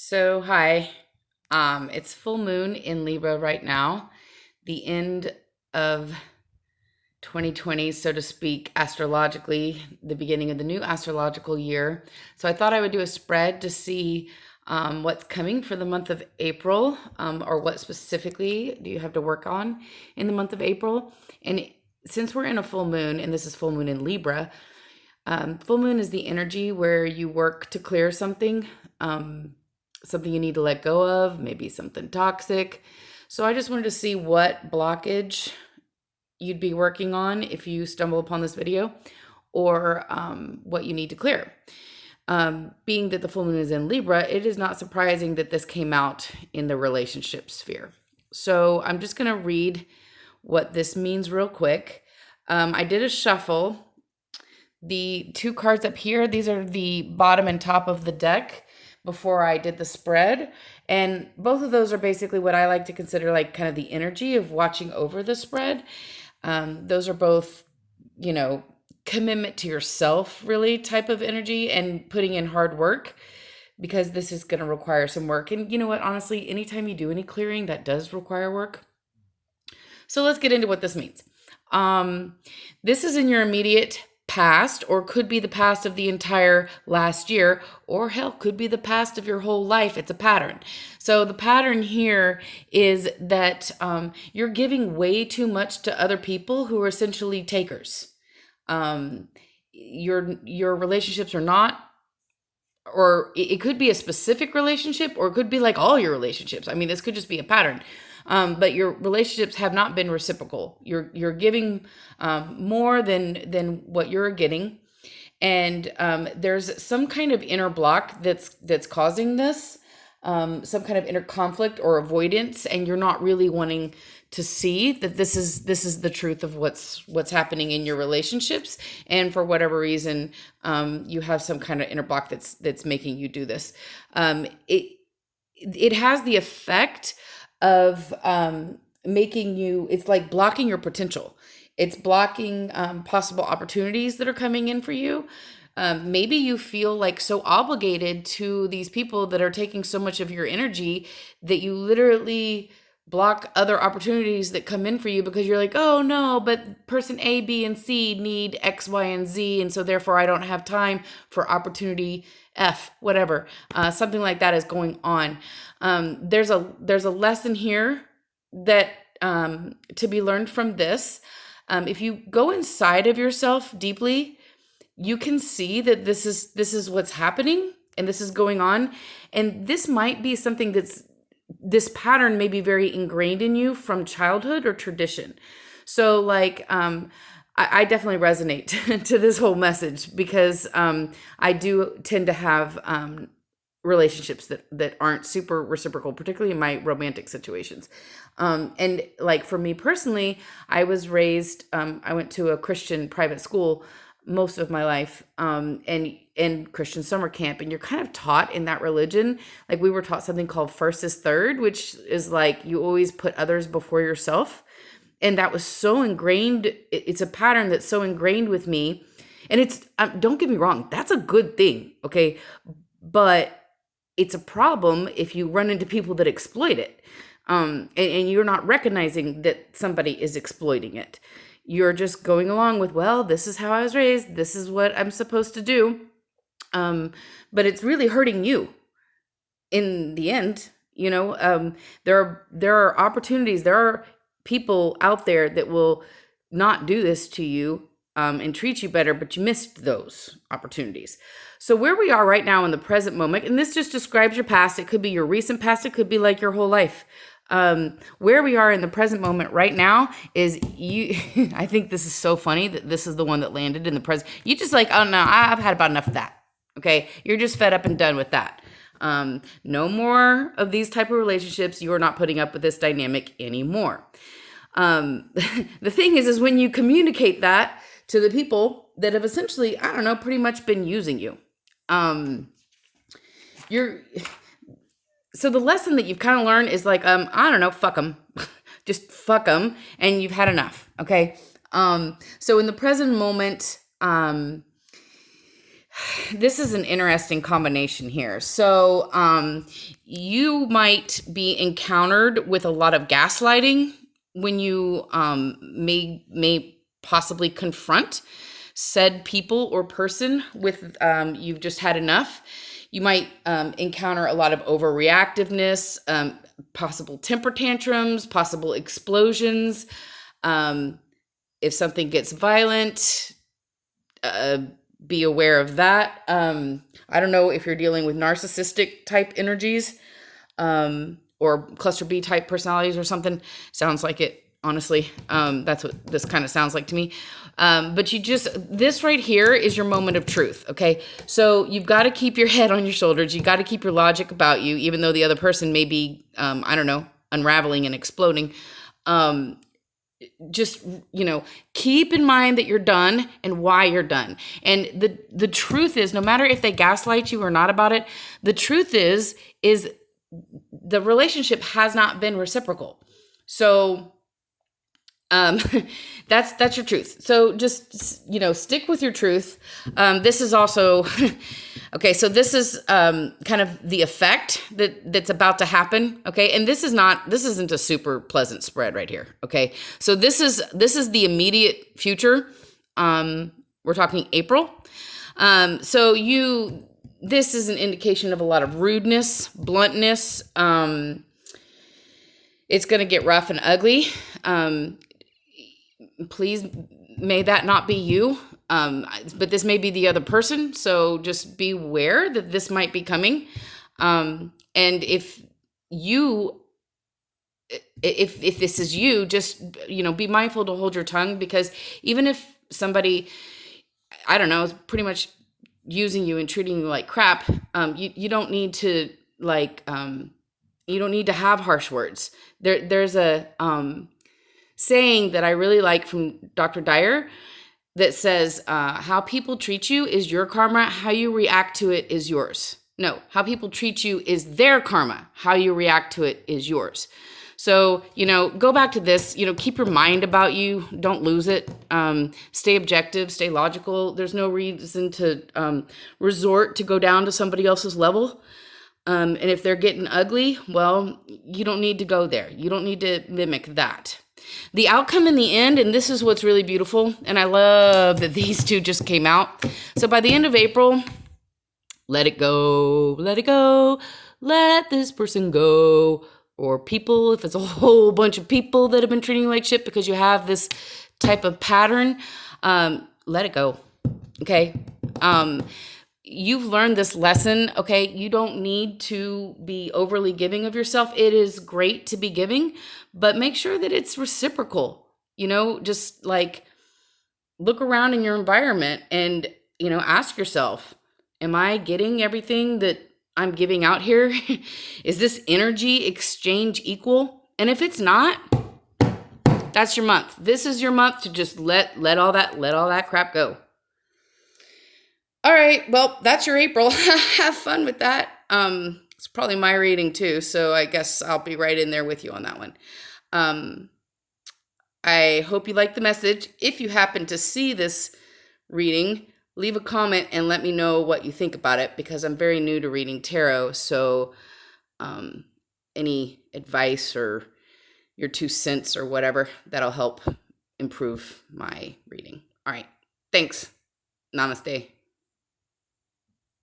Hi. It's full moon in Libra right now, the end of 2020, so to speak, astrologically, the beginning of the new astrological year. So I thought I would do a spread to see what's coming for the month of April, or what specifically do you have to work on in the month of April. And since we're in a full moon, and this is full moon in Libra, full moon is the energy where you work to clear something. Something you need to let go of, maybe something toxic. So I just wanted to see what blockage you'd be working on if you stumble upon this video, or what you need to clear. Being that the full moon is in Libra, it is not surprising that this came out in the relationship sphere. So I'm just going to read what this means real quick. I did a shuffle. The two cards up here, these are the bottom and top of the deck before I did the spread. And both of those are basically what I like to consider like kind of the energy of watching over the spread. Those are both, commitment to yourself, really type of energy, and putting in hard work, because this is going to require some work. And you know what? Honestly, anytime you do any clearing, that does require work. So let's get into what this means. This is in your immediate past, or could be the past of the entire last year, or hell, could be the past of your whole life. It's a pattern. So the pattern here is that you're giving way too much to other people who are essentially takers. Your relationships are not, or it could be a specific relationship, or it could be like all your relationships. I mean, this could just be a pattern. But your relationships have not been reciprocal. You're giving more than what you're getting, and there's some kind of inner block that's causing this, some kind of inner conflict or avoidance, and you're not really wanting to see that this is the truth of what's happening in your relationships. And for whatever reason, you have some kind of inner block that's making you do this. It has the effect of making you, it's like blocking your potential. It's blocking possible opportunities that are coming in for you. Maybe you feel like so obligated to these people that are taking so much of your energy that you literally block other opportunities that come in for you, because you're like, oh no, but person A, B, and C need X, Y, and Z. And so therefore I don't have time for opportunity F, whatever. Something like that is going on. There's a lesson here that to be learned from this. If you go inside of yourself deeply, you can see that this is what's happening, and this is going on. And this might be something this pattern may be very ingrained in you from childhood or tradition. So like, I definitely resonate to this whole message, because I do tend to have relationships that aren't super reciprocal, particularly in my romantic situations. And like for me personally, I was raised, I went to a Christian private school most of my life, and Christian summer camp, and you're kind of taught in that religion. Like we were taught something called first is third, which is like you always put others before yourself. And that was so ingrained. It's a pattern that's so ingrained with me. And it's, don't get me wrong, that's a good thing, okay? But it's a problem if you run into people that exploit it. And you're not recognizing that somebody is exploiting it. You're just going along with, well, this is how I was raised. This is what I'm supposed to do. But it's really hurting you in the end. There are opportunities. There are people out there that will not do this to you, and treat you better, but you missed those opportunities. So where we are right now in the present moment, and this just describes your past. It could be your recent past. It could be like your whole life. Where we are in the present moment right now is you. I think this is so funny that this is the one that landed in the present. You just like, oh no, I've had about enough of that. Okay. You're just fed up and done with that. No more of these type of relationships. You are not putting up with this dynamic anymore. The thing is when you communicate that to the people that have essentially, I don't know, pretty much been using you, so the lesson that you've kind of learned is like, I don't know, fuck them, just fuck them. And you've had enough. Okay. So in the present moment, This is an interesting combination here. So, you might be encountered with a lot of gaslighting when you may possibly confront said people or person with you've just had enough. You might encounter a lot of overreactiveness, possible temper tantrums, possible explosions. Um, if something gets violent, uh, be aware of that. I don't know if you're dealing with narcissistic type energies, or cluster B type personalities or something. Sounds like it, honestly. That's what this kind of sounds like to me. But this right here is your moment of truth. Okay. So you've got to keep your head on your shoulders. You got to keep your logic about you, even though the other person may be, I don't know, unraveling and exploding. Um, just, keep in mind that you're done and why you're done. And the truth is, no matter if they gaslight you or not about it, the truth is the relationship has not been reciprocal. So um that's your truth. So just, stick with your truth. This is also okay, so this is kind of the effect that's about to happen. Okay, and this isn't a super pleasant spread right here. Okay, so this is the immediate future. We're talking April. So this is an indication of a lot of rudeness, bluntness. It's going to get rough and ugly. Please, may that not be you. But this may be the other person. So just beware that this might be coming. And if this is you, just, be mindful to hold your tongue, because even if somebody, I don't know, is pretty much using you and treating you like crap, you don't need to you don't need to have harsh words. There's a saying that I really like from Dr. Dyer that says, how people treat you is your karma. How you react to it is yours. No, how people treat you is their karma. How you react to it is yours. So, go back to this, keep your mind about you. Don't lose it. Stay objective, stay logical. There's no reason to resort to go down to somebody else's level. And if they're getting ugly, well, you don't need to go there. You don't need to mimic that. The outcome in the end, and this is what's really beautiful, and I love that these two just came out. So by the end of April, let it go, let it go, let this person go. Or people, if it's a whole bunch of people that have been treating you like shit because you have this type of pattern, let it go. Okay. You've learned this lesson. Okay. You don't need to be overly giving of yourself. It is great to be giving, but make sure that it's reciprocal. Just like look around in your environment and, ask yourself, am I getting everything that I'm giving out here? Is this energy exchange equal? And if it's not, that's your month. This is your month to just let all that crap go. All right, well, that's your April. Have fun with that. It's probably my reading too, so I guess I'll be right in there with you on that one. I hope you like the message. If you happen to see this reading, leave a comment and let me know what you think about it, because I'm very new to reading tarot. So any advice or your 2 cents or whatever, that'll help improve my reading. All right. Thanks. Namaste.